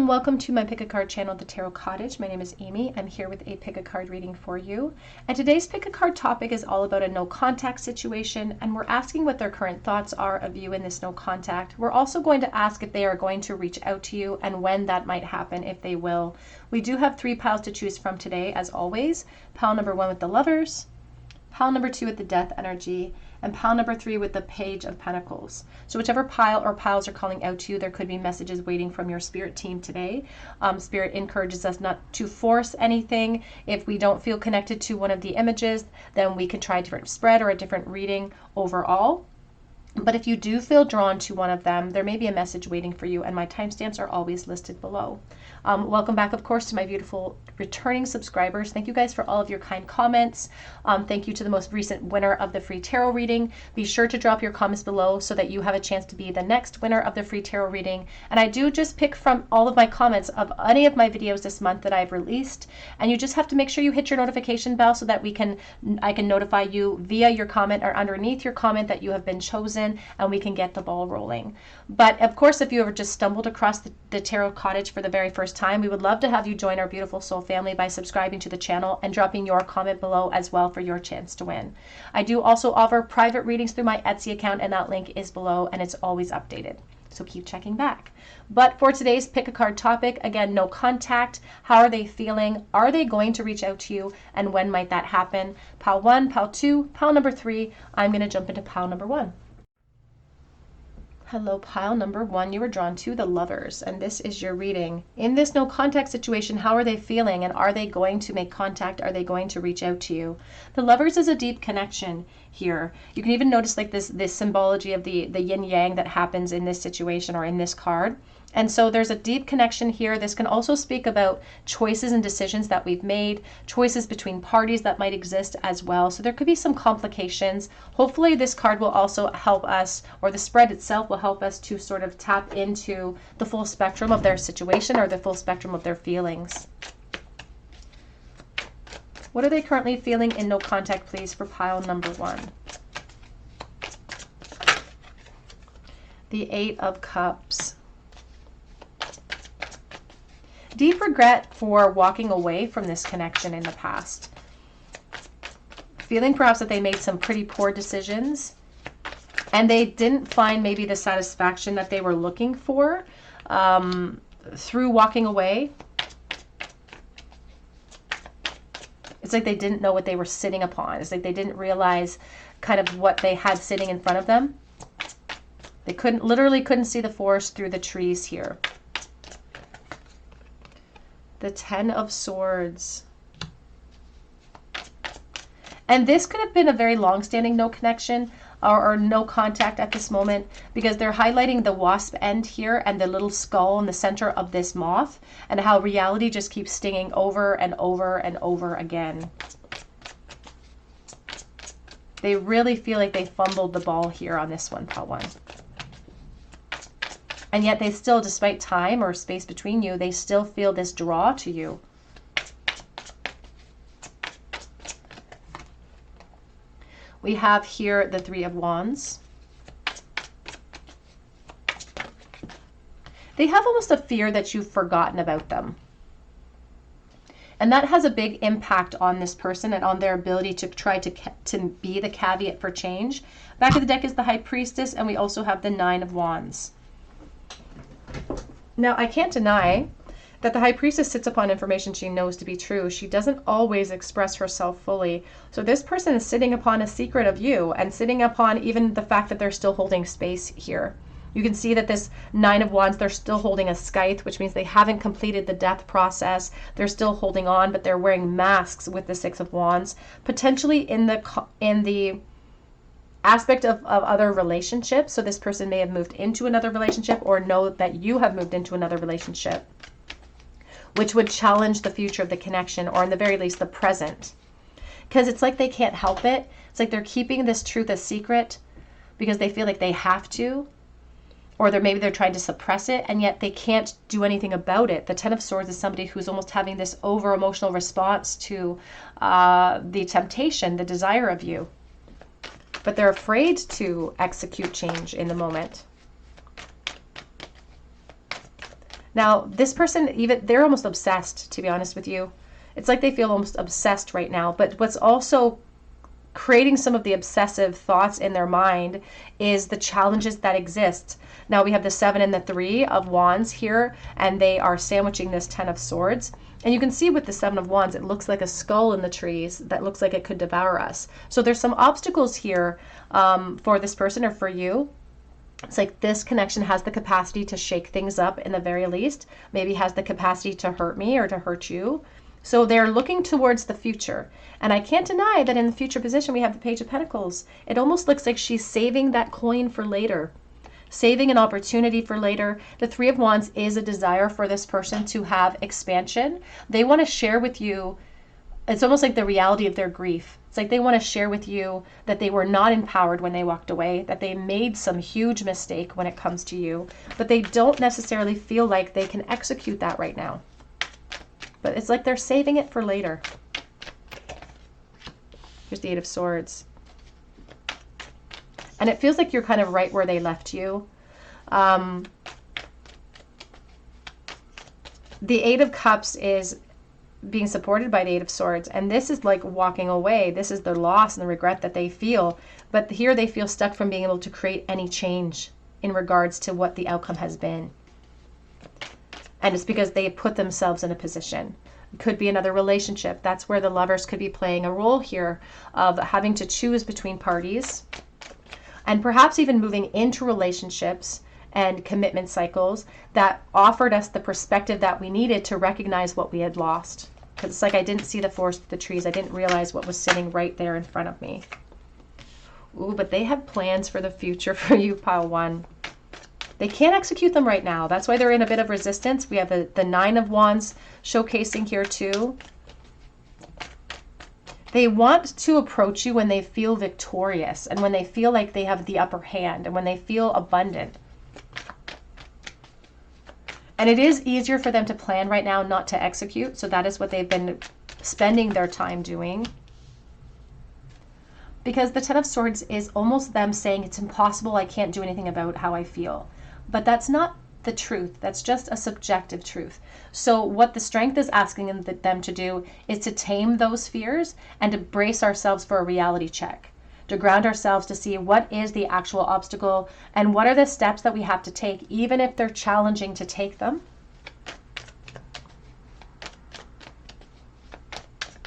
and welcome to my Pick a Card channel, the Tarot Cottage. My name is Amy. I'm here with a Pick a Card reading for you. And today's Pick a Card topic is all about a no contact situation, and we're asking what their current thoughts are of you in this no contact. We're also going to ask if they are going to reach out to you and when that might happen, if they will. We do have 3 piles to choose from today, as always. Pile number 1 with the Lovers, pile number 2 with the Death energy, and pile number 3 with the Page of Pentacles. So whichever pile or piles are calling out to you, there could be messages waiting from your spirit team today. Spirit encourages us not to force anything. If we don't feel connected to one of the images, then we can try a different spread or a different reading overall. But if you do feel drawn to one of them, there may be a message waiting for you, and my timestamps are always listed below. Welcome back, of course, to my beautiful returning subscribers. Thank you guys for all of your kind comments. Thank you to the most recent winner of the free tarot reading. Be sure to drop your comments below so that you have a chance to be the next winner of the free tarot reading. And I do just pick from all of my comments of any of my videos this month that I've released. And you just have to make sure you hit your notification bell so that I can notify you via your comment or underneath your comment that you have been chosen, and we can get the ball rolling. But of course, if you ever just stumbled across the Tarot Cottage for the very first time, we would love to have you join our beautiful soul family by subscribing to the channel and dropping your comment below as well for your chance to win. I do also offer private readings through my Etsy account, and that link is below, and it's always updated. So keep checking back. But for today's pick a card topic, again, no contact. How are they feeling? Are they going to reach out to you? And when might that happen? Pile 1, pile 2, pile number 3. I'm going to jump into pile number 1. Hello, pile number 1, you were drawn to the Lovers, and this is your reading. In this no contact situation, how are they feeling, and are they going to make contact? Are they going to reach out to you? The Lovers is a deep connection here. You can even notice like this symbology of the yin yang that happens in this situation or in this card. And so there's a deep connection here. This can also speak about choices and decisions that we've made, choices between parties that might exist as well. So there could be some complications. Hopefully this card will also help us, or the spread itself will help us to sort of tap into the full spectrum of their situation or the full spectrum of their feelings. What are they currently feeling in no contact, please, for pile number 1? The 8 of Cups. Deep regret for walking away from this connection in the past. Feeling perhaps that they made some pretty poor decisions and they didn't find maybe the satisfaction that they were looking for through walking away. It's like they didn't know what they were sitting upon. It's like they didn't realize kind of what they had sitting in front of them. They literally couldn't see the forest through the trees here. The 10 of Swords. And this could have been a very long-standing no connection or no contact at this moment, because they're highlighting the wasp end here and the little skull in the center of this moth, and how reality just keeps stinging over and over and over again. They really feel like they fumbled the ball here on this one, pile 1. And yet they still, despite time or space between you, they still feel this draw to you. We have here the 3 of Wands. They have almost a fear that you've forgotten about them. And that has a big impact on this person and on their ability to try to be the caveat for change. Back of the deck is the High Priestess, and we also have the 9 of Wands. Now, I can't deny that the High Priestess sits upon information she knows to be true. She doesn't always express herself fully. So this person is sitting upon a secret of you, and sitting upon even the fact that they're still holding space here. You can see that this 9 of Wands, they're still holding a scythe, which means they haven't completed the death process. They're still holding on, but they're wearing masks with the 6 of Wands, potentially in the aspect of other relationships. So this person may have moved into another relationship, or know that you have moved into another relationship, which would challenge the future of the connection, or in the very least the present, because it's like they can't help it. It's like they're keeping this truth a secret because they feel like they have to, or maybe they're trying to suppress it, and yet they can't do anything about it. The 10 of Swords is somebody who's almost having this over emotional response to the temptation, the desire of you. But they're afraid to execute change in the moment. Now, this person, even they're almost obsessed, to be honest with you. It's like they feel almost obsessed right now. But what's also creating some of the obsessive thoughts in their mind is the challenges that exist. Now we have the 7 and the 3 of Wands here, and they are sandwiching this 10 of Swords. And you can see with the 7 of Wands, it looks like a skull in the trees that looks like it could devour us. So there's some obstacles here for this person or for you. It's like this connection has the capacity to shake things up in the very least, maybe has the capacity to hurt me or to hurt you. So they're looking towards the future. And I can't deny that in the future position, we have the Page of Pentacles. It almost looks like she's saving that coin for later, saving an opportunity for later. The 3 of Wands is a desire for this person to have expansion. They want to share with you, it's almost like the reality of their grief. It's like they want to share with you that they were not empowered when they walked away, that they made some huge mistake when it comes to you, but they don't necessarily feel like they can execute that right now. But it's like they're saving it for later. Here's the 8 of Swords. And it feels like you're kind of right where they left you. The 8 of Cups is being supported by the 8 of Swords. And this is like walking away. This is the loss and the regret that they feel. But here they feel stuck from being able to create any change in regards to what the outcome has been. And it's because they put themselves in a position. It could be another relationship. That's where the Lovers could be playing a role here of having to choose between parties and perhaps even moving into relationships and commitment cycles that offered us the perspective that we needed to recognize what we had lost. Because it's like I didn't see the forest for the trees. I didn't realize what was sitting right there in front of me. Ooh, but they have plans for the future for you, pile 1. They can't execute them right now. That's why they're in a bit of resistance. We have the 9 of Wands showcasing here too. They want to approach you when they feel victorious and when they feel like they have the upper hand and when they feel abundant. And it is easier for them to plan right now, not to execute. So that is what they've been spending their time doing. Because the 10 of Swords is almost them saying it's impossible, I can't do anything about how I feel. But that's not the truth. That's just a subjective truth. So what the Strength is asking them to do is to tame those fears and to brace ourselves for a reality check, to ground ourselves to see what is the actual obstacle and what are the steps that we have to take, even if they're challenging to take them.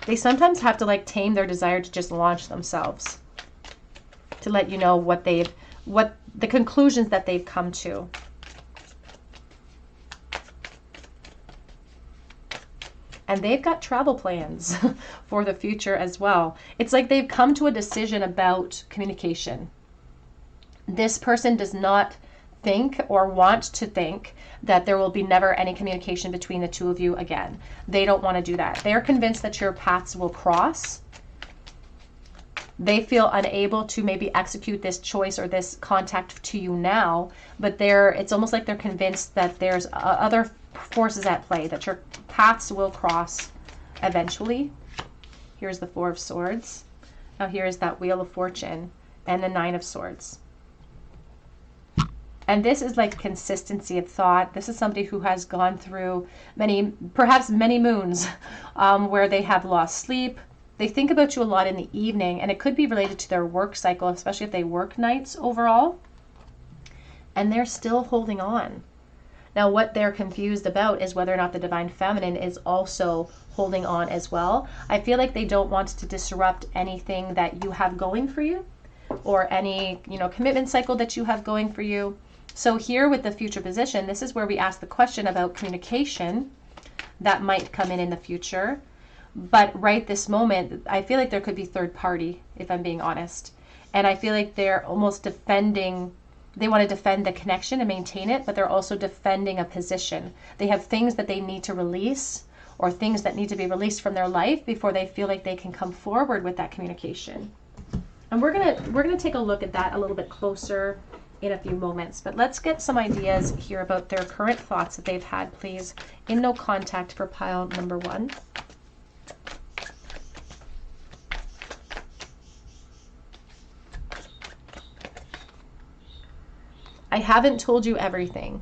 They sometimes have to like tame their desire to just launch themselves, to let you know what the conclusions that they've come to. And they've got travel plans for the future as well. It's like they've come to a decision about communication. This person does not think or want to think that there will be never any communication between the two of you again. They don't want to do that. They're convinced that your paths will cross. They feel unable to maybe execute this choice or this contact to you now, but it's almost like they're convinced that there's other forces at play, that your paths will cross eventually. Here's the 4 of Swords. Now here's that Wheel of Fortune and the 9 of Swords. And this is like consistency of thought. This is somebody who has gone through perhaps many moons where they have lost sleep. They think about you a lot in the evening, and it could be related to their work cycle, especially if they work nights overall. And they're still holding on. Now, what they're confused about is whether or not the Divine Feminine is also holding on as well. I feel like they don't want to disrupt anything that you have going for you, or any, commitment cycle that you have going for you. So here with the future position, this is where we ask the question about communication that might come in the future. But right this moment, I feel like there could be third party, if I'm being honest. And I feel like they're almost defending, they want to defend the connection and maintain it, but they're also defending a position. They have things that they need to release, or things that need to be released from their life before they feel like they can come forward with that communication. And we're gonna take a look at that a little bit closer in a few moments. But let's get some ideas here about their current thoughts that they've had, please, in no contact for pile number 1. I haven't told you everything.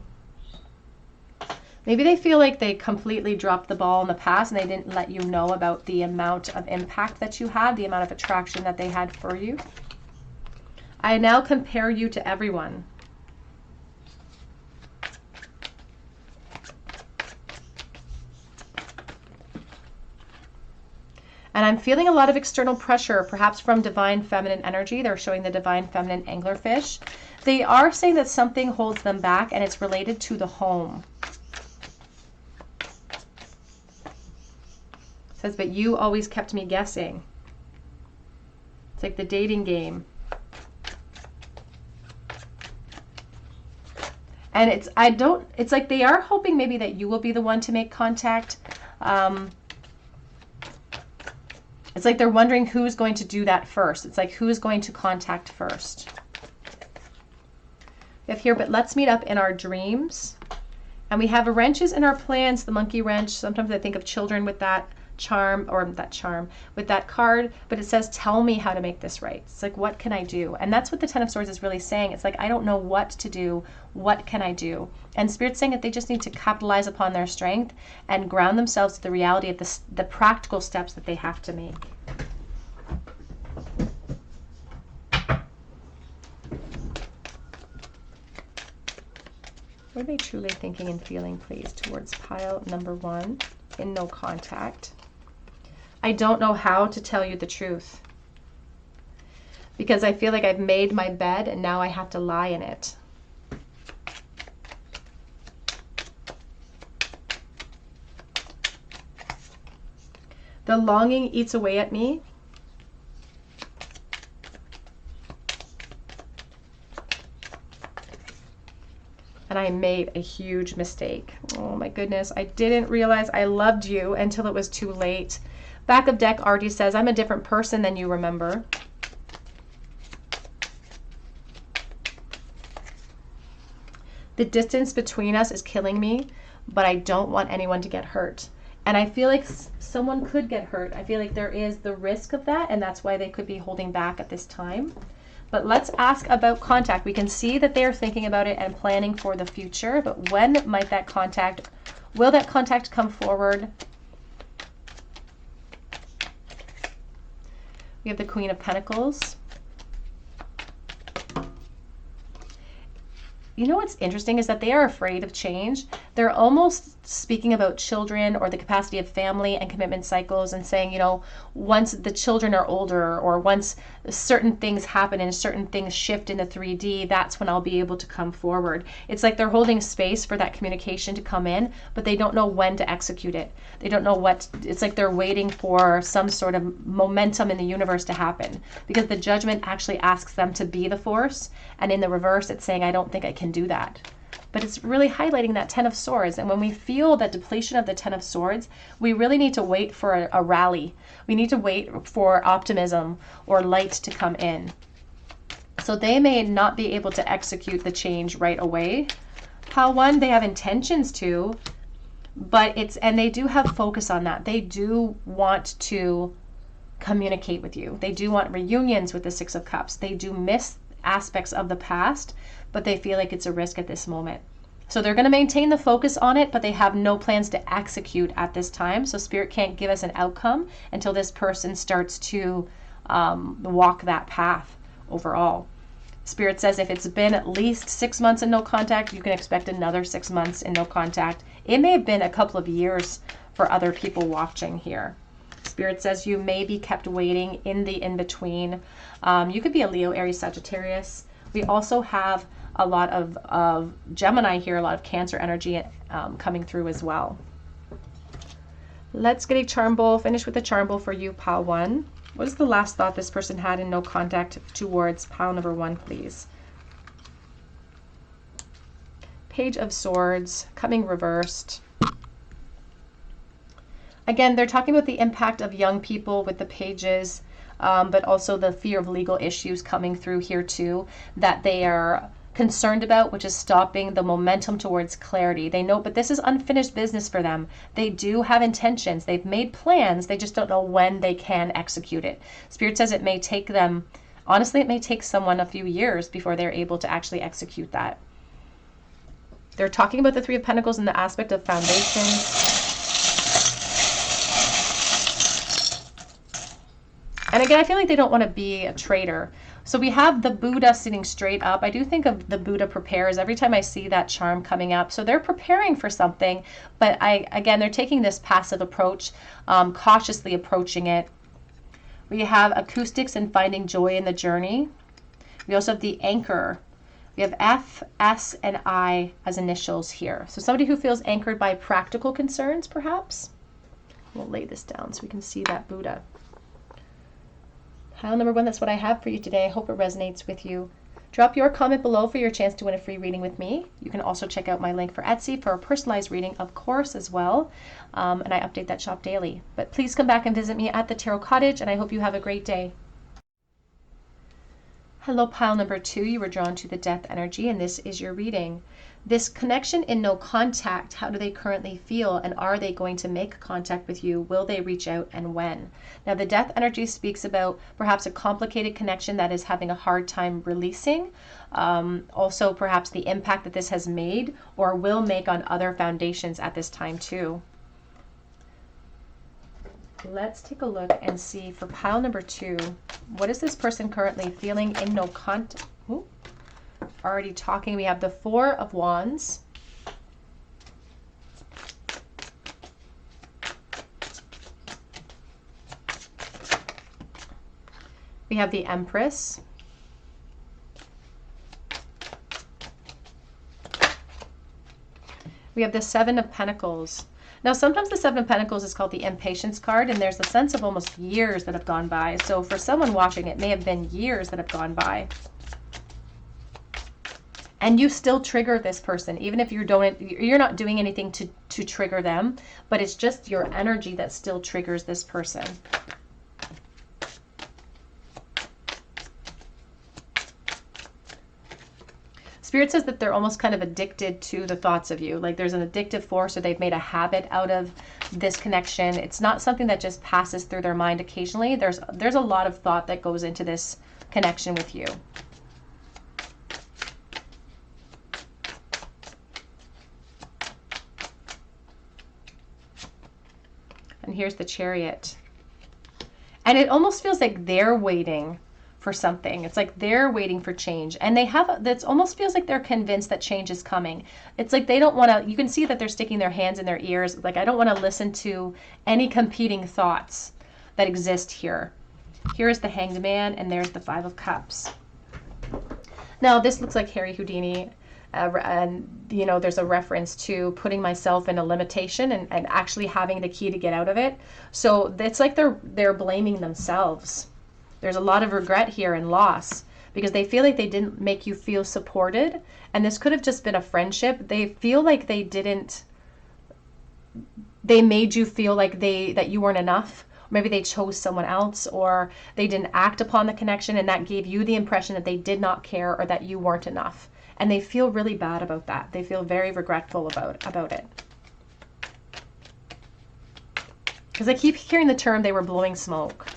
Maybe they feel like they completely dropped the ball in the past and they didn't let you know about the amount of impact that you had, the amount of attraction that they had for you. I now compare you to everyone. And I'm feeling a lot of external pressure, perhaps from divine feminine energy. They're showing the divine feminine anglerfish. They are saying that something holds them back, and it's related to the home. It says, but you always kept me guessing. It's like the dating game. And it's like they are hoping maybe that you will be the one to make contact. It's like they're wondering who's going to do that first. It's like who's going to contact first. We have here, but let's meet up in our dreams. And we have wrenches in our plans, the monkey wrench. Sometimes I think of children with that with that card, but it says, tell me how to make this right. It's like, what can I do? And that's what the Ten of Swords is really saying. It's like, I don't know what to do. What can I do? And Spirit's saying that they just need to capitalize upon their strength and ground themselves to the reality of the practical steps that they have to make. What are they truly thinking and feeling, please, towards pile number 1 in no contact? I don't know how to tell you the truth because I feel like I've made my bed and now I have to lie in it. The longing eats away at me. And I made a huge mistake. Oh my goodness, I didn't realize I loved you until it was too late. Back of deck already says, I'm a different person than you remember. The distance between us is killing me, but I don't want anyone to get hurt. And I feel like someone could get hurt. I feel like there is the risk of that, and that's why they could be holding back at this time. But let's ask about contact. We can see that they're thinking about it and planning for the future, but when might that contact, will that contact come forward? We have the Queen of Pentacles. You know what's interesting is that they are afraid of change. They're almost speaking about children or the capacity of family and commitment cycles and saying, you know, once the children are older or once certain things happen and certain things shift in the 3D, that's when I'll be able to come forward. It's like they're holding space for that communication to come in, but they don't know when to execute it. They don't know what, it's like they're waiting for some sort of momentum in the universe to happen because the judgment actually asks them to be the force. And in the reverse, it's saying, I don't think I can do that. But it's really highlighting that Ten of Swords. And when we feel that depletion of the Ten of Swords, we really need to wait for a rally. We need to wait for optimism or light to come in. So they may not be able to execute the change right away. Pile 1, they have intentions to, but and they do have focus on that. They do want to communicate with you. They do want reunions with the Six of Cups. They do miss aspects of the past, but they feel like it's a risk at this moment. So they're going to maintain the focus on it, but they have no plans to execute at this time. So Spirit can't give us an outcome until this person starts to walk that path overall. Spirit says if it's been at least 6 months in no contact, you can expect another 6 months in no contact. It may have been a couple of years for other people watching here. Spirit says you may be kept waiting in the in-between. You could be a Leo, Aries, Sagittarius. We also have a lot of Gemini here, a lot of Cancer energy coming through as well. Let's get a charm bowl. Finish with a charm bowl for you, pile 1. What is the last thought this person had in no contact towards pile number 1, please? Page of Swords, coming reversed. Again, they're talking about the impact of young people with the pages, but also the fear of legal issues coming through here too, that they are concerned about, which is stopping the momentum towards clarity. They know, but this is unfinished business for them. They do have intentions. They've made plans. They just don't know when they can execute it. Spirit says it may take them, honestly, it may take someone a few years before they're able to actually execute that. They're talking about the Three of Pentacles in the aspect of foundations. And again, I feel like they don't want to be a traitor. So we have the Buddha sitting straight up. I do think of the Buddha prepares every time I see that charm coming up. So they're preparing for something, but again, they're taking this passive approach, cautiously approaching it. We have acoustics and finding joy in the journey. We also have the anchor. We have F, S, and I as initials here. So somebody who feels anchored by practical concerns, perhaps. We'll lay this down so we can see that Buddha. Pile number 1, that's what I have for you today. I hope it resonates with you. Drop your comment below for your chance to win a free reading with me. You can also check out my link for Etsy for a personalized reading, of course, as well. And I update that shop daily. But please come back and visit me at the Tarot Cottage, and I hope you have a great day. Hello, pile number 2. You were drawn to the Death energy, and this is your reading. This connection in no contact, how do they currently feel, and are they going to make contact with you? Will they reach out, and when? Now, the Death energy speaks about perhaps a complicated connection that is having a hard time releasing. Also, perhaps the impact that this has made or will make on other foundations at this time too. Let's take a look and see for pile number 2, what is this person currently feeling in no contact? Already talking. We have the Four of Wands. We have the Empress. We have the Seven of Pentacles. Now, sometimes the Seven of Pentacles is called the Impatience card, and there's a sense of almost years that have gone by. So for someone watching, it may have been years that have gone by. And you still trigger this person, even if you're not doing anything to trigger them, but it's just your energy that still triggers this person. Spirit says that they're almost kind of addicted to the thoughts of you. Like there's an addictive force, or they've made a habit out of this connection. It's not something that just passes through their mind occasionally. There's a lot of thought that goes into this connection with you. And here's the Chariot. And it almost feels like they're waiting for something. It's like they're waiting for change. And that almost feels like they're convinced that change is coming. It's like they don't want to, you can see that they're sticking their hands in their ears. Like, I don't want to listen to any competing thoughts that exist here. Here is the Hanged Man, and there's the Five of Cups. Now, this looks like Harry Houdini. And, you know, there's a reference to putting myself in a limitation and actually having the key to get out of it. So it's like they're blaming themselves. There's a lot of regret here and loss because they feel like they didn't make you feel supported. And this could have just been a friendship. They feel like they made you feel like that you weren't enough. Maybe they chose someone else, or they didn't act upon the connection, and that gave you the impression that they did not care or that you weren't enough. And they feel really bad about that. They feel very regretful about it. Because I keep hearing the term they were blowing smoke.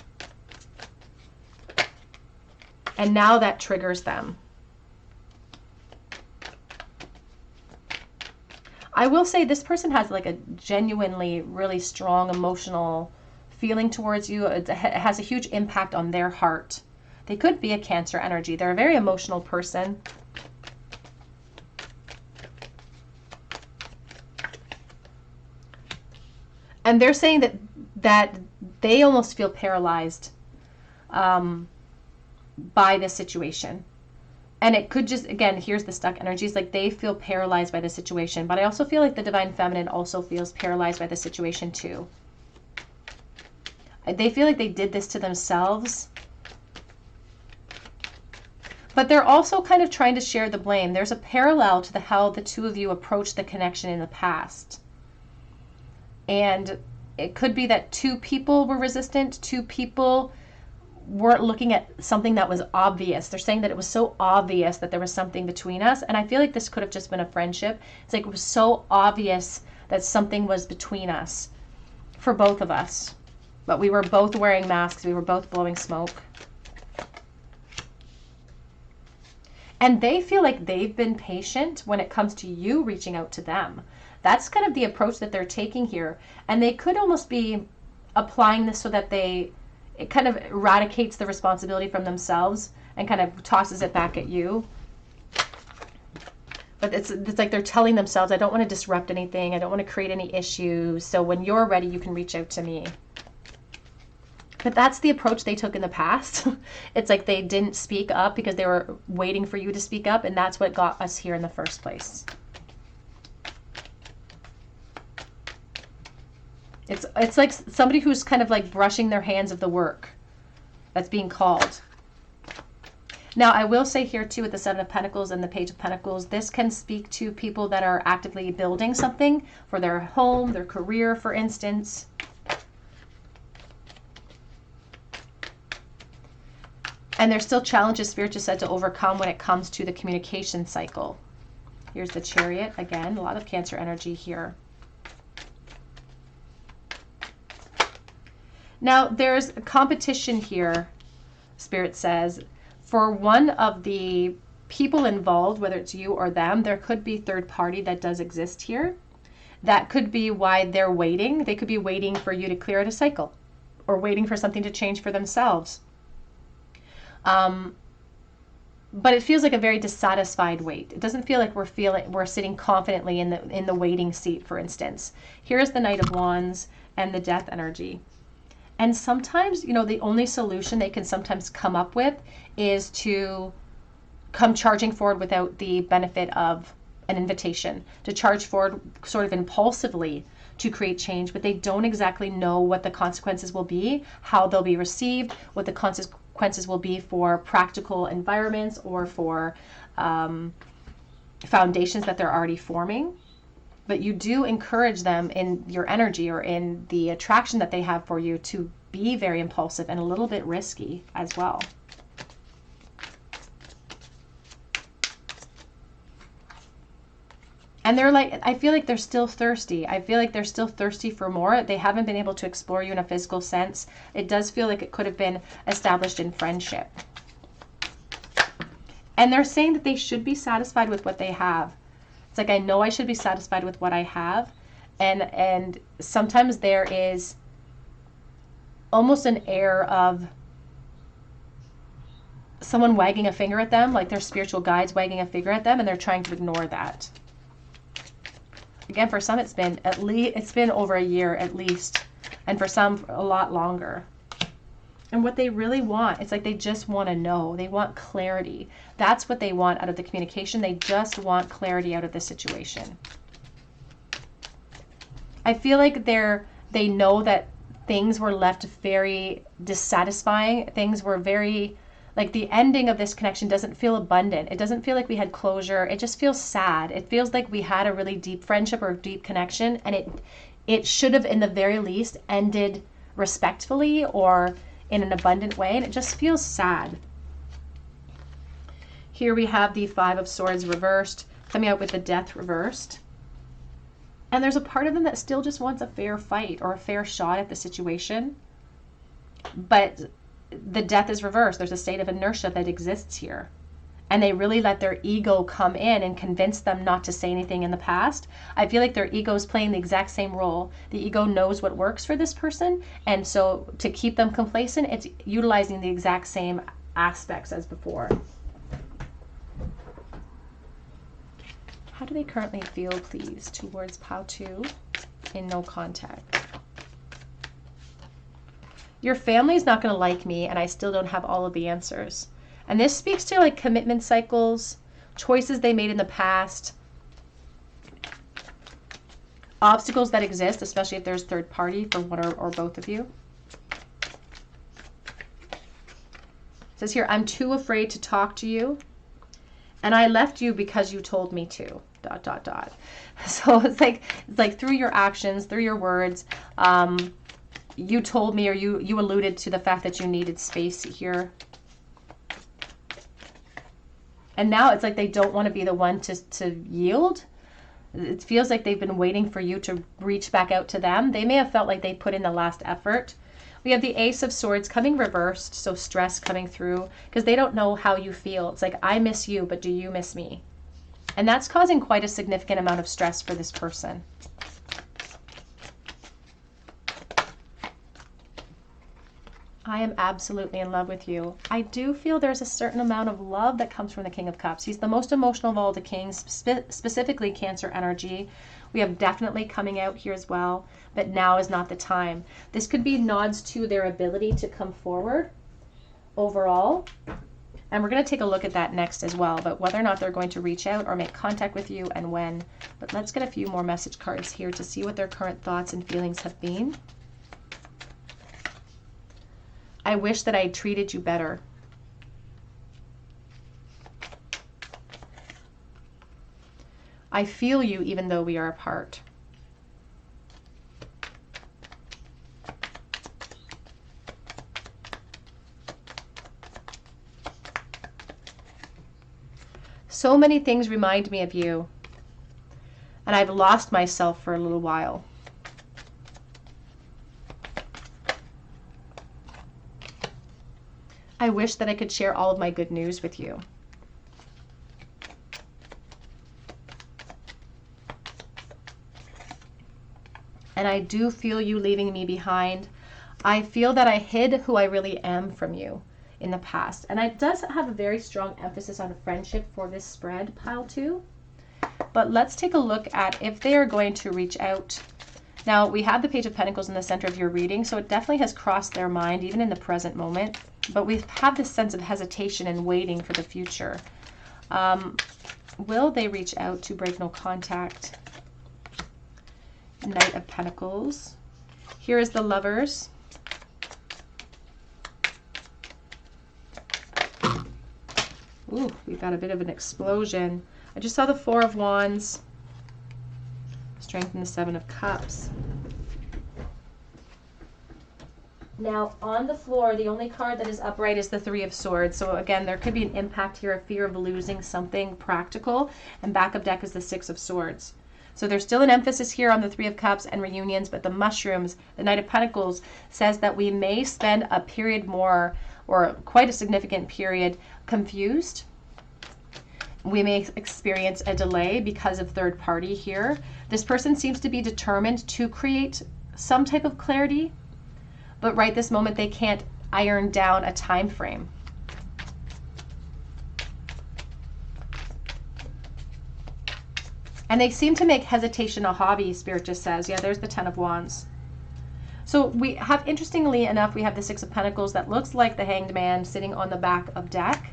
And now that triggers them. I will say this person has like a genuinely really strong emotional feeling towards you. It has a huge impact on their heart. They could be a Cancer energy. They're a very emotional person. And they're saying that they almost feel paralyzed by this situation. And it could just, again, here's the stuck energies, like they feel paralyzed by the situation. But I also feel like the Divine Feminine also feels paralyzed by the situation too. They feel like they did this to themselves. But they're also kind of trying to share the blame. There's a parallel to how the two of you approached the connection in the past. And it could be that two people were resistant, two people weren't looking at something that was obvious. They're saying that it was so obvious that there was something between us. And I feel like this could have just been a friendship. It's like it was so obvious that something was between us for both of us. But we were both wearing masks. We were both blowing smoke. And they feel like they've been patient when it comes to you reaching out to them. That's kind of the approach that they're taking here. And they could almost be applying this so that it kind of eradicates the responsibility from themselves and kind of tosses it back at you. But it's like they're telling themselves, I don't want to disrupt anything. I don't want to create any issues. So when you're ready, you can reach out to me. But that's the approach they took in the past. It's like they didn't speak up because they were waiting for you to speak up. And that's what got us here in the first place. It's like somebody who's kind of like brushing their hands of the work that's being called. Now, I will say here too, with the Seven of Pentacles and the Page of Pentacles, this can speak to people that are actively building something for their home, their career, for instance. And there's still challenges, Spirit just said, to overcome when it comes to the communication cycle. Here's the Chariot. Again, a lot of Cancer energy here. Now, there's a competition here, Spirit says. For one of the people involved, whether it's you or them, there could be third party that does exist here. That could be why they're waiting. They could be waiting for you to clear out a cycle or waiting for something to change for themselves. But it feels like a very dissatisfied wait. It doesn't feel like we're sitting confidently in the waiting seat, for instance. Here's the Knight of Wands and the Death energy. And sometimes, you know, the only solution they can sometimes come up with is to come charging forward without the benefit of an invitation, to charge forward sort of impulsively to create change, but they don't exactly know what the consequences will be, how they'll be received, what the consequences will be for practical environments or for foundations that they're already forming. But you do encourage them in your energy or in the attraction that they have for you to be very impulsive and a little bit risky as well. And they're like, I feel like they're still thirsty. I feel like they're still thirsty for more. They haven't been able to explore you in a physical sense. It does feel like it could have been established in friendship. And they're saying that they should be satisfied with what they have. It's like, I know I should be satisfied with what I have. And sometimes there is almost an air of someone wagging a finger at them, like their spiritual guides wagging a finger at them, and they're trying to ignore that. Again, for some it's been over a year at least, and for some a lot longer. And what they really want, it's like they just want to know. They want clarity. That's what they want out of the communication. They just want clarity out of the situation. I feel like they know that things were left very dissatisfying. Things were very, like the ending of this connection doesn't feel abundant. It doesn't feel like we had closure. It just feels sad. It feels like we had a really deep friendship or deep connection, and it should have, in the very least, ended respectfully or in an abundant way, and it just feels sad. Here we have the Five of Swords reversed, coming out with the Death reversed. And there's a part of them that still just wants a fair fight or a fair shot at the situation. But the Death is reversed. There's a state of inertia that exists here. And they really let their ego come in and convince them not to say anything in the past. I feel like their ego is playing the exact same role. The ego knows what works for this person. And so to keep them complacent, it's utilizing the exact same aspects as before. How do they currently feel, please, towards Pile 2 in no contact? Your family's not going to like me, and I still don't have all of the answers. And this speaks to like commitment cycles, choices they made in the past, obstacles that exist, especially if there's third party for one or both of you. It says here, I'm too afraid to talk to you, and I left you because you told me to. ... So it's like through your actions, through your words, you told me, or you alluded to the fact that you needed space here. And now it's like they don't want to be the one to yield. It feels like they've been waiting for you to reach back out to them. They may have felt like they put in the last effort, We have the Ace of Swords coming reversed, so stress coming through because they don't know how you feel. It's like, I miss you, but do you miss me? And that's causing quite a significant amount of stress for this person. I am absolutely in love with you. I do feel there's a certain amount of love that comes from the King of Cups. He's the most emotional of all the kings, specifically Cancer energy. We have definitely coming out here as well, but now is not the time. This could be nods to their ability to come forward overall. And we're going to take a look at that next as well, but whether or not they're going to reach out or make contact with you and when. But let's get a few more message cards here to see what their current thoughts and feelings have been. I wish that I treated you better. I feel you even though we are apart. So many things remind me of you, and I've lost myself for a little while. I wish that I could share all of my good news with you. And I do feel you leaving me behind. I feel that I hid who I really am from you in the past. And it does have a very strong emphasis on friendship for this spread, pile 2. But let's take a look at if they are going to reach out. Now, we have the Page of Pentacles in the center of your reading, so it definitely has crossed their mind, even in the present moment. But we have this sense of hesitation and waiting for the future. Will they reach out to break no contact? Knight of Pentacles. Here is the Lovers. Ooh, we've got a bit of an explosion. I just saw the Four of Wands. Strength and the Seven of Cups. Now, on the floor, the only card that is upright is the Three of Swords. So again, there could be an impact here, a fear of losing something practical. And back of deck is the Six of Swords. So there's still an emphasis here on the Three of Cups and reunions, but the mushrooms, the Knight of Pentacles, says that we may spend a period more, or quite a significant period, confused. We may experience a delay because of third party here. This person seems to be determined to create some type of clarity, but right this moment they can't iron down a time frame. And they seem to make hesitation a hobby, Spirit just says. Yeah, there's the Ten of Wands. So we have, interestingly enough, we have the Six of Pentacles that looks like the Hanged Man sitting on the back of deck.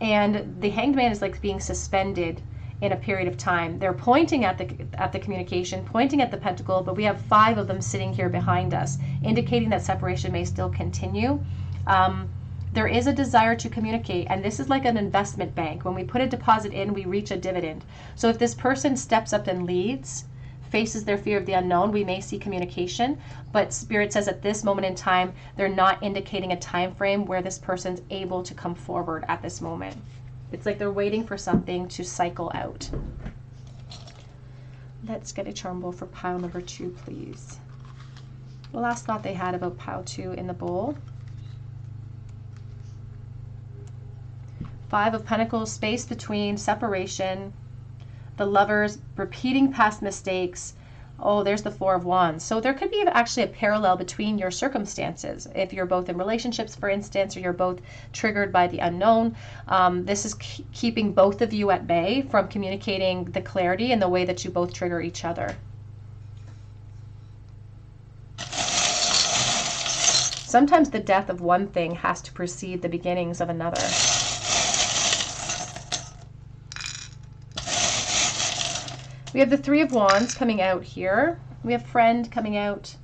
And the Hanged Man is like being suspended in a period of time. They're pointing at the communication, pointing at the pentacle, but we have 5 of them sitting here behind us, indicating that separation may still continue. There is a desire to communicate, and this is like an investment bank. When we put a deposit in, we reach a dividend. So if this person steps up and leads, faces their fear of the unknown, we may see communication, but Spirit says at this moment in time, they're not indicating a time frame where this person's able to come forward at this moment. It's like they're waiting for something to cycle out. Let's get a charm bowl for pile number 2, please. The last thought they had about pile 2 in the bowl. 5 of Pentacles, space between, separation, the Lovers, repeating past mistakes. Oh, there's the Four of Wands. So there could be actually a parallel between your circumstances. If you're both in relationships, for instance, or you're both triggered by the unknown, this is keeping both of you at bay from communicating the clarity and the way that you both trigger each other. Sometimes the death of one thing has to precede the beginnings of another. We have the Three of Wands coming out here. We have Friend coming out.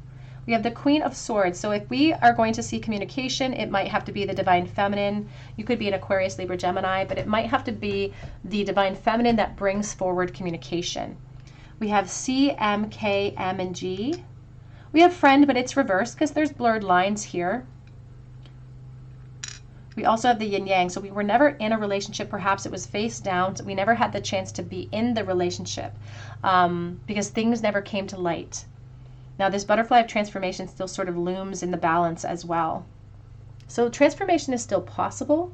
We have the Queen of Swords. So if we are going to see communication, it might have to be the Divine Feminine. You could be an Aquarius, Libra, Gemini, but it might have to be the Divine Feminine that brings forward communication. We have C, M, K, M, and G. We have Friend, but it's reversed because there's blurred lines here. We also have the yin yang. So we were never in a relationship. Perhaps it was face down. So we never had the chance to be in the relationship because things never came to light. Now this butterfly of transformation still sort of looms in the balance as well. So transformation is still possible,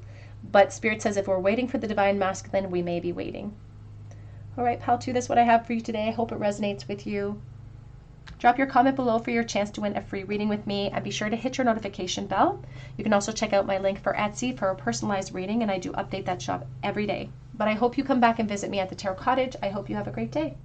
but Spirit says if we're waiting for the divine masculine, we may be waiting. All right, pile 2, that's what I have for you today. I hope it resonates with you. Drop your comment below for your chance to win a free reading with me, and be sure to hit your notification bell. You can also check out my link for Etsy for a personalized reading, and I do update that shop every day. But I hope you come back and visit me at the Tarot Cottage. I hope you have a great day.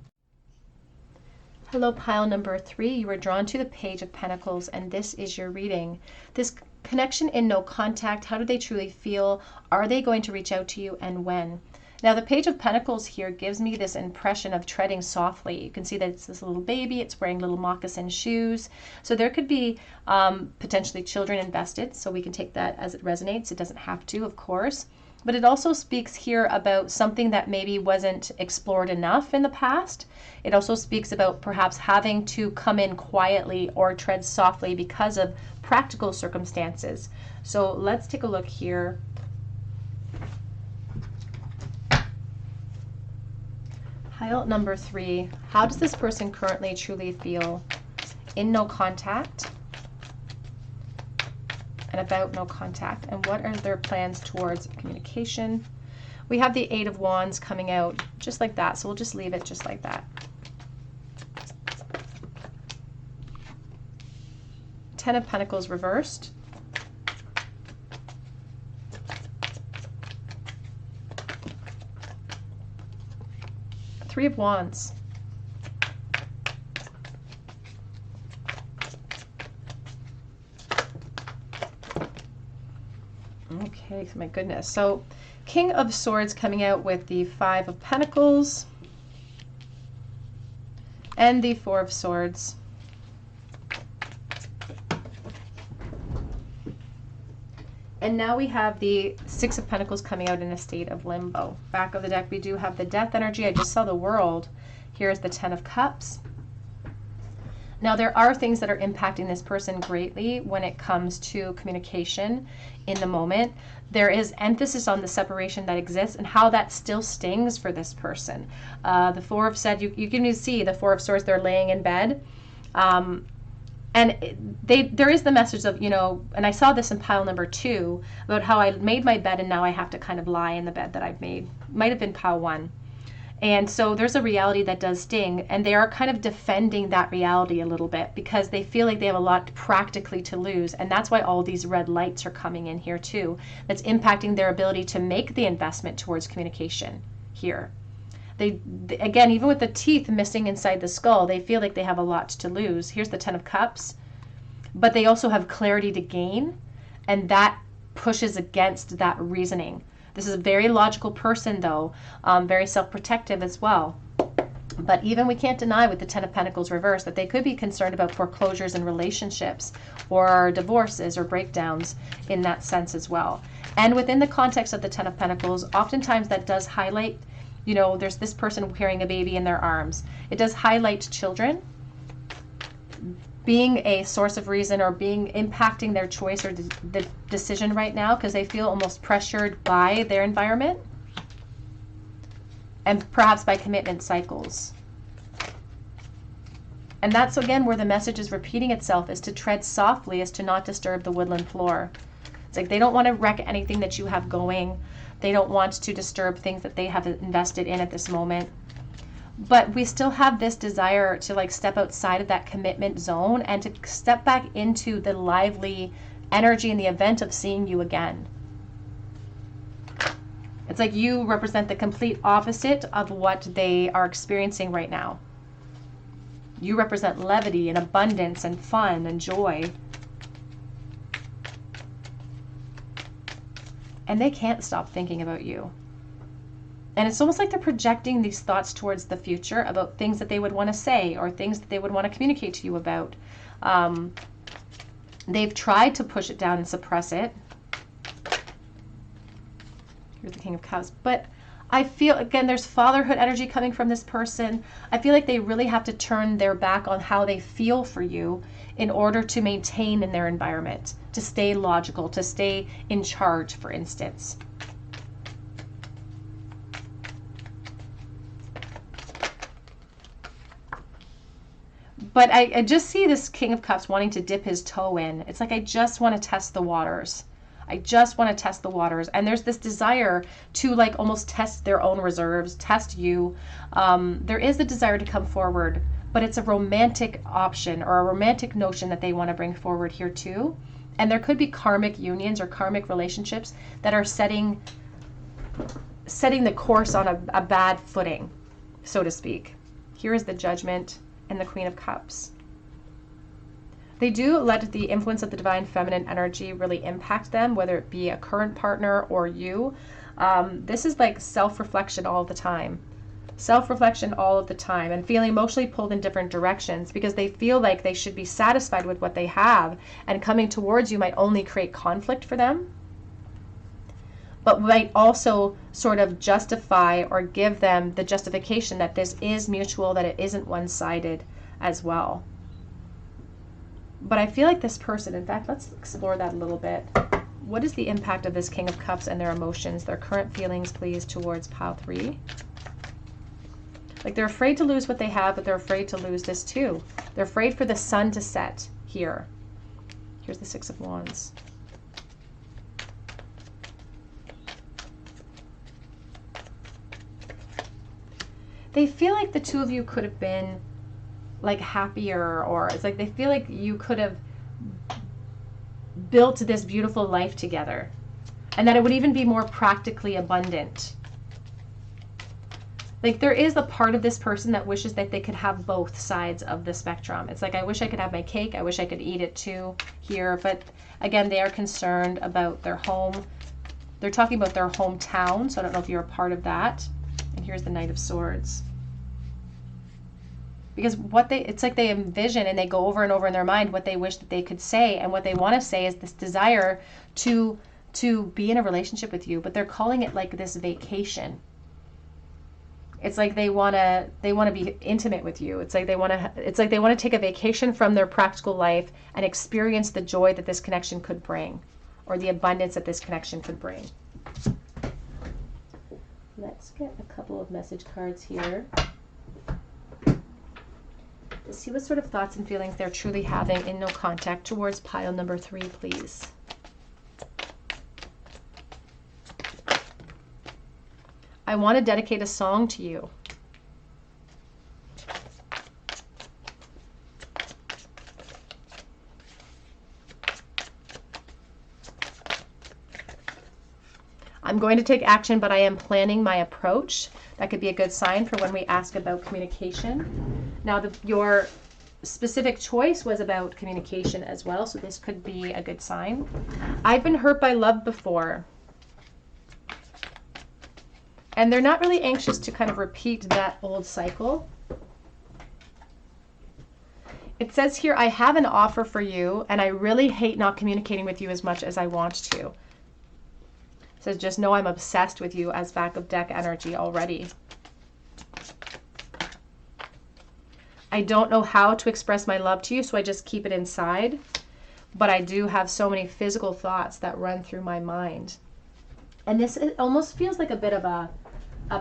Hello, pile number 3. You were drawn to the Page of Pentacles, and this is your reading. This connection in no contact, how do they truly feel? Are they going to reach out to you, and when? Now the Page of Pentacles here gives me this impression of treading softly. You can see that it's this little baby, it's wearing little moccasin shoes. So there could be potentially children invested, so we can take that as it resonates. It doesn't have to, of course. But it also speaks here about something that maybe wasn't explored enough in the past. It also speaks about perhaps having to come in quietly or tread softly because of practical circumstances. So let's take a look here. Pile number 3, how does this person currently truly feel in no contact and about no contact, and what are their plans towards communication? We have the 8 of Wands coming out just like that, so we'll just leave it just like that. 10 of Pentacles reversed. Three of Wands. Okay, my goodness. So King of Swords coming out with the 5 of Pentacles and the 4 of Swords. And now we have the 6 of Pentacles coming out in a state of limbo. Back of the deck, we do have the Death energy. I just saw the World. Here's the 10 of Cups. Now, there are things that are impacting this person greatly when it comes to communication in the moment. There is emphasis on the separation that exists and how that still stings for this person. The 4 of Swords, you can see the 4 of Swords, they're laying in bed. And there is the message of, you know, and I saw this in pile number 2, about how I made my bed and now I have to kind of lie in the bed that I've made. Might have been pile 1. And so there's a reality that does sting, and they are kind of defending that reality a little bit because they feel like they have a lot practically to lose. And that's why all these red lights are coming in here too. That's impacting their ability to make the investment towards communication here. They, again, even with the teeth missing inside the skull, they feel like they have a lot to lose. Here's the 10 of Cups, but they also have clarity to gain, and that pushes against that reasoning. This is a very logical person, though, very self-protective as well. But even we can't deny with the 10 of Pentacles reversed that they could be concerned about foreclosures in relationships or divorces or breakdowns in that sense as well. And within the context of the 10 of Pentacles, oftentimes that does highlight, you know, there's this person carrying a baby in their arms. It does highlight children being a source of reason or being impacting their choice or the decision right now because they feel almost pressured by their environment and perhaps by commitment cycles. And that's again where the message is repeating itself, is to tread softly, is to not disturb the woodland floor. It's like they don't want to wreck anything that you have going. They don't want to disturb things that they have invested in at this moment. But we still have this desire to like step outside of that commitment zone and to step back into the lively energy in the event of seeing you again. It's like you represent the complete opposite of what they are experiencing right now. You represent levity and abundance and fun and joy. And they can't stop thinking about you. And it's almost like they're projecting these thoughts towards the future about things that they would want to say or things that they would want to communicate to you about. They've tried to push it down and suppress it. Here's the King of Cups. But I feel, again, there's fatherhood energy coming from this person. I feel like they really have to turn their back on how they feel for you in order to maintain in their environment, to stay logical, to stay in charge, for instance. But I just see this King of Cups wanting to dip his toe in. It's like, I just want to test the waters. I just want to test the waters. And there's this desire to like almost test their own reserves, test you. There is the desire to come forward, but it's a romantic option or a romantic notion that they want to bring forward here too. And there could be karmic unions or karmic relationships that are setting the course on a bad footing, so to speak. Here is the Judgment and the Queen of Cups. They do let the influence of the divine feminine energy really impact them, whether it be a current partner or you. This is like self-reflection all the time. Self-reflection all of the time, and feeling emotionally pulled in different directions because they feel like they should be satisfied with what they have, and coming towards you might only create conflict for them, but might also sort of justify or give them the justification that this is mutual, that it isn't one-sided as well. But I feel like this person, in fact, let's explore that a little bit. What is the impact of this King of Cups and their emotions, their current feelings, please, towards pile 3? Like, they're afraid to lose what they have, but they're afraid to lose this too. They're afraid for the sun to set here. Here's the Six of Wands. They feel like the two of you could have been like happier, or it's like they feel like you could have built this beautiful life together, and that it would even be more practically abundant. Like, there is a part of this person that wishes that they could have both sides of the spectrum. It's like, I wish I could have my cake, I wish I could eat it too here. But again, they are concerned about their home. They're talking about their hometown, so I don't know if you're a part of that. And here's the Knight of Swords. Because it's like they envision and they go over and over in their mind what they wish that they could say, and what they want to say is this desire to be in a relationship with you, but they're calling it like this vacation. It's like they want to be intimate with you. It's like they want to take a vacation from their practical life and experience the joy that this connection could bring, or the abundance that this connection could bring. Let's get a couple of message cards here to see what sort of thoughts and feelings they're truly having in no contact towards pile number 3, please. I want to dedicate a song to you. I'm going to take action, but I am planning my approach. That could be a good sign for when we ask about communication. Now, your specific choice was about communication as well, so this could be a good sign. I've been hurt by love before. And they're not really anxious to kind of repeat that old cycle. It says here, I have an offer for you, and I really hate not communicating with you as much as I want to. It says, just know I'm obsessed with you as back of deck energy already. I don't know how to express my love to you, so I just keep it inside. But I do have so many physical thoughts that run through my mind. And this, it almost feels like a bit of a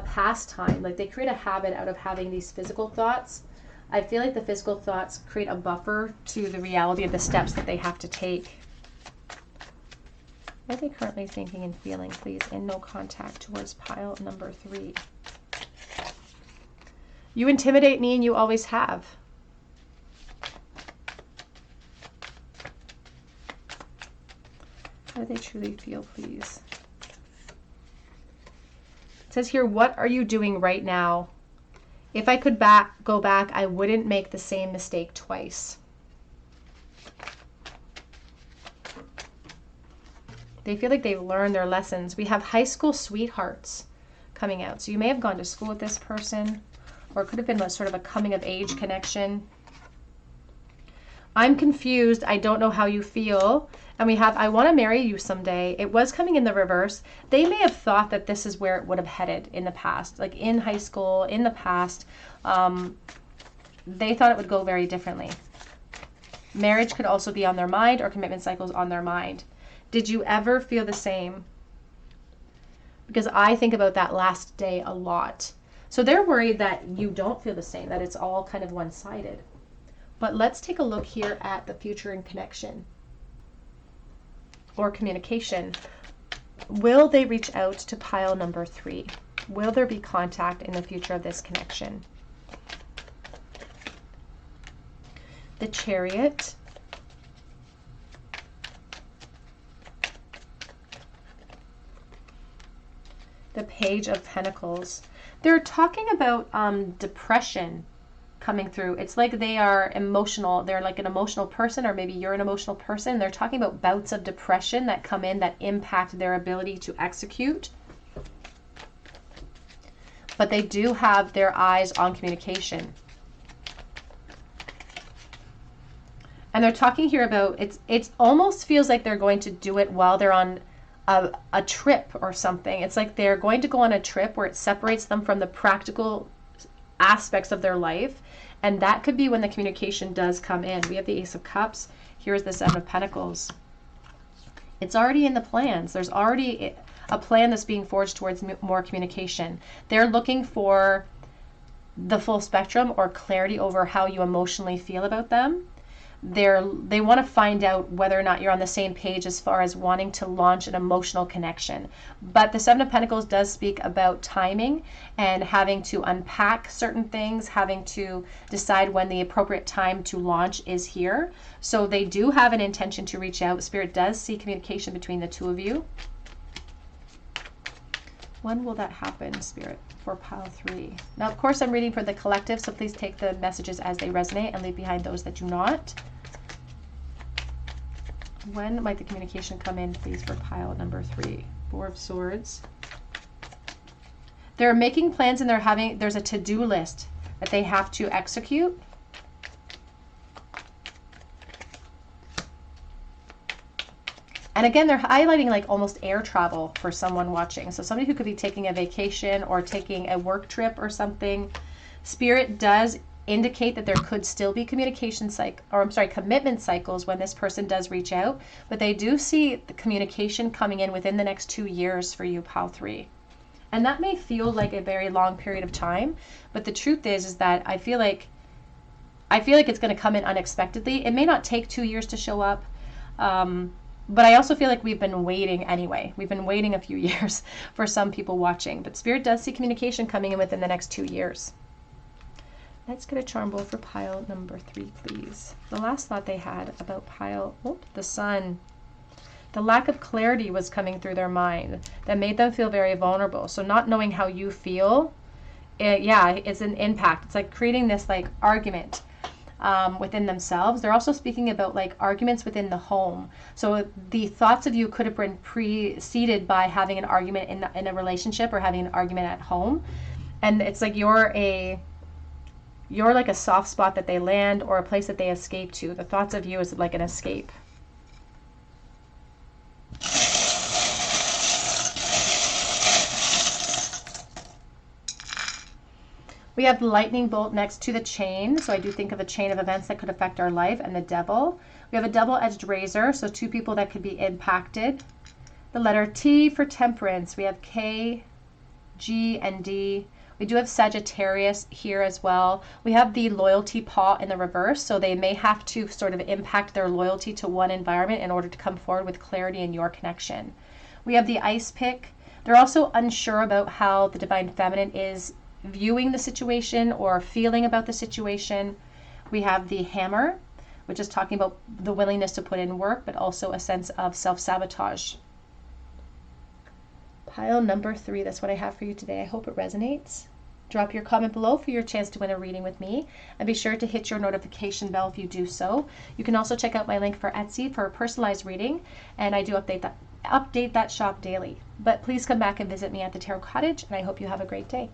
pastime. Like they create a habit out of having these physical thoughts. I feel like the physical thoughts create a buffer to the reality of the steps that they have to take. What are they currently thinking and feeling, please, in no contact towards pile number 3? You intimidate me, and you always have. How do they truly feel, please? It says here, what are you doing right now? If I could go back, I wouldn't make the same mistake twice. They feel like they've learned their lessons. We have high school sweethearts coming out. So you may have gone to school with this person, or it could have been sort of a coming of age connection. I'm confused. I don't know how you feel. And we have, I want to marry you someday. It was coming in the reverse. They may have thought that this is where it would have headed in the past, like in high school, in the past. They thought it would go very differently. Marriage could also be on their mind, or commitment cycles on their mind. Did you ever feel the same? Because I think about that last day a lot. So they're worried that you don't feel the same, that it's all kind of one-sided. But let's take a look here at the future and connection or communication. Will they reach out to pile number 3? Will there be contact in the future of this connection? The Chariot. The Page of Pentacles. They're talking about depression coming through. It's like they are emotional. They're like an emotional person, or maybe you're an emotional person. They're talking about bouts of depression that come in that impact their ability to execute. But they do have their eyes on communication. And they're talking here about, it almost feels like they're going to do it while they're on a trip or something. It's like they're going to go on a trip where it separates them from the practical aspects of their life, and that could be when the communication does come in. We have the Ace of Cups. Here's the Seven of Pentacles. It's already in the plans. There's already a plan that's being forged towards more communication. They're looking for the full spectrum or clarity over how you emotionally feel about them. They want to find out whether or not you're on the same page as far as wanting to launch an emotional connection. But the Seven of Pentacles does speak about timing and having to unpack certain things, having to decide when the appropriate time to launch is here. So they do have an intention to reach out. Spirit does see communication between the two of you. When will that happen, Spirit, for pile 3? Now, of course, I'm reading for the collective, so please take the messages as they resonate and leave behind those that do not. When might the communication come in, please, for pile number 3? Four of Swords. They're making plans and there's a to-do list that they have to execute. And again, they're highlighting like almost air travel for someone watching. So somebody who could be taking a vacation or taking a work trip or something. Spirit does indicate that there could still be communication commitment cycles when this person does reach out, but they do see the communication coming in within the next 2 years for you, pile 3. And that may feel like a very long period of time, but the truth is that I feel like it's going to come in unexpectedly. It may not take 2 years to show up, but I also feel like we've been waiting anyway. We've been waiting a few years for some people watching, but Spirit does see communication coming in within the next 2 years. Let's get a charm bowl for pile number 3, please. The last thought they had about the Sun. The lack of clarity was coming through their mind that made them feel very vulnerable. So not knowing how you feel, it's an impact. It's like creating this like argument within themselves. They're also speaking about like arguments within the home. So the thoughts of you could have been preceded by having an argument in a relationship or having an argument at home. And it's like you're like a soft spot that they land or a place that they escape to. The thoughts of you is like an escape. We have the lightning bolt next to the chain. So I do think of a chain of events that could affect our life, and the devil. We have a double-edged razor. So 2 people that could be impacted. The letter T for temperance. We have K, G, and D. We do have Sagittarius here as well. We have the loyalty paw in the reverse, so they may have to sort of impact their loyalty to one environment in order to come forward with clarity in your connection. We have the ice pick. They're also unsure about how the Divine Feminine is viewing the situation or feeling about the situation. We have the hammer, which is talking about the willingness to put in work, but also a sense of self-sabotage. Pile number 3, that's what I have for you today. I hope it resonates. Drop your comment below for your chance to win a reading with me, and be sure to hit your notification bell if you do so. You can also check out my link for Etsy for a personalized reading, and I do update that shop daily. But please come back and visit me at the Tarot Cottage, and I hope you have a great day.